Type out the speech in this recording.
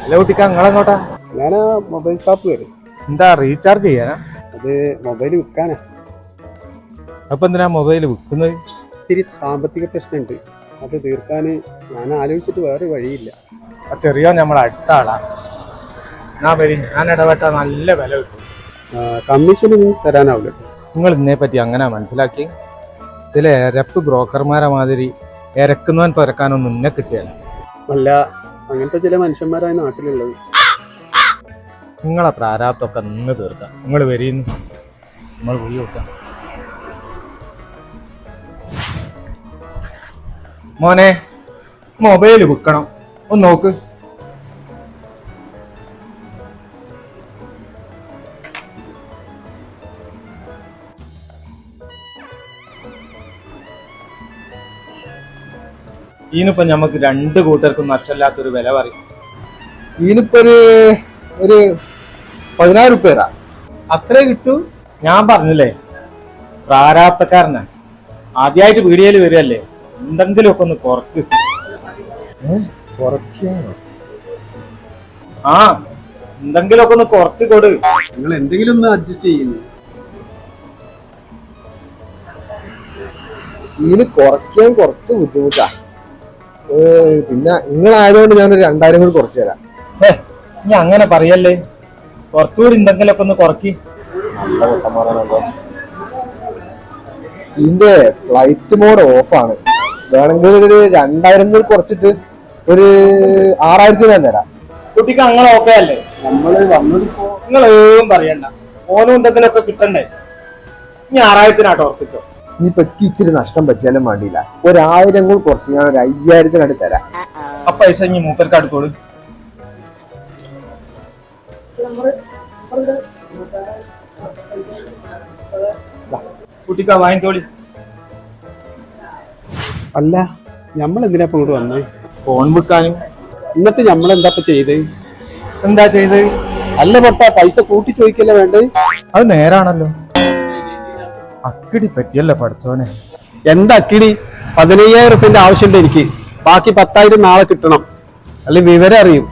Hello കുട്ടിക്കാ, നിങ്ങളെങ്ങോട്ടാ? ഞാൻ mobile shop വരും. എന്താ റീചാർജ് ചെയ്യാനാ? അത് മൊബൈൽ വിൽക്കാനാ. അപ്പൊ എന്തിനാ മൊബൈൽ വിൽക്കുന്നത്? ഇത്തിരി സാമ്പത്തിക പ്രശ്നമുണ്ട്, അത് തീർക്കാൻ ഞാൻ ആലോചിച്ചിട്ട് വേറെ വഴിയില്ല. ആ ചെറിയ നമ്മളെ അടുത്ത ആളാ. ഞാൻ വരി, ഞാൻ ഇടപെട്ട നല്ല വില കിട്ടും. കമ്മീഷനൊന്നും തരാനാവില്ല. നിങ്ങൾ ഇതിനെ പറ്റി അങ്ങനെ മനസ്സിലാക്കി? ചില എരപ്പ് ബ്രോക്കർമാരെ മാതിരി ഇരക്കുന്നവൻ തുരക്കാനൊന്നും നിന്നെ കിട്ടിയല്ല. അല്ല, അങ്ങനത്തെ ചില മനുഷ്യന്മാരായ നാട്ടിലുള്ളത്. നിങ്ങളെ പ്രാരാബ്ദമൊക്കെ നിന്ന് തീർക്കാം. നിങ്ങൾ വരിന്ന് നമ്മൾ പോയി നോക്കാം. മോനെ, മൊബൈൽ വിൽക്കണം, ഒന്ന് നോക്ക്. ഇതിനിപ്പോ ഞമ്മക്ക് രണ്ടു കൂട്ടർക്കും നഷ്ടമില്ലാത്തൊരു വില പറയും. ഇതിനിപ്പോ ഒരു 10,000 രൂപ അത്രേ കിട്ടൂ. ഞാൻ പറഞ്ഞില്ലേ, പ്രാരാബ്ധക്കാരനാ. ആദ്യമായിട്ട് വീഡിയോയിൽ വരികയല്ലേ, എന്തെങ്കിലുമൊക്കെ ഒന്ന് കുറക്ക്. ആ, എന്തെങ്കിലുമൊക്കെ ഒന്ന് കുറച്ച് കൊടു. നിങ്ങൾ എന്തെങ്കിലും ഒന്ന് അഡ്ജസ്റ്റ് ചെയ്യുന്നു. ഇതിന് കുറയ്ക്കാൻ കുറച്ച് ബുദ്ധിമുട്ടാ. പിന്നെ നിങ്ങളായതുകൊണ്ട് ഞാനൊരു 2,000 കൂടി കുറച്ച് തരാം. ഇനി അങ്ങനെ പറയല്ലേ, കുറച്ചുകൂടി എന്തെങ്കിലുമൊക്കെ ഒന്ന് കുറക്കി. ഇതിന്റെ ഫ്ലൈറ്റ് മോഡ് ഓഫാണ്. വേണമെങ്കിൽ ഒരു 2,000 കൂടി കുറച്ചിട്ട് ഒരു 6,000 ഞാൻ തരാം. കുട്ടിക്ക് അങ്ങനെ ഓക്കെ അല്ലേ? നമ്മള് വന്നതിപ്പോ നിങ്ങളേതും പറയണ്ട, ഓനും എന്തെങ്കിലുമൊക്കെ കിട്ടണ്ടേ. ഇനി 6,000 ഉറപ്പിച്ചോ. നീ പെക്കി ഇച്ചിരി നഷ്ടം പറ്റിയാലും വേണ്ടിയില്ല, ഒരു 1,000 കൂടി കുറച്ച് ഞാൻ ഒരു 5,000 തരാം. ആ പൈസ ഇനി മൂപ്പർക്ക് അടുത്തോളൂ. കുട്ടിക്കാ വാങ്ങിക്കോളി. അല്ല, നമ്മൾ എന്തിനാ ഇപ്പൊ ഇങ്ങോട്ട് വന്നേ? ഫോൺ വിൽക്കാനും. എന്നിട്ട് നമ്മളെന്താ ചെയ്ത്? എന്താ ചെയ്ത്? അല്ല പൊട്ട, പൈസ കൂട്ടി ചോദിക്കല്ലേ വേണ്ടേ? അത് നേരാണല്ലോ. അക്കിടി പറ്റിയല്ലേ പഠിച്ചോനെ. എന്താ അക്കിടി? 15,000 റുപ്യന്റെ ആവശ്യമുണ്ട് എനിക്ക്. ബാക്കി 10,000 നാളെ കിട്ടണം, അല്ലെങ്കിൽ വിവരം അറിയും.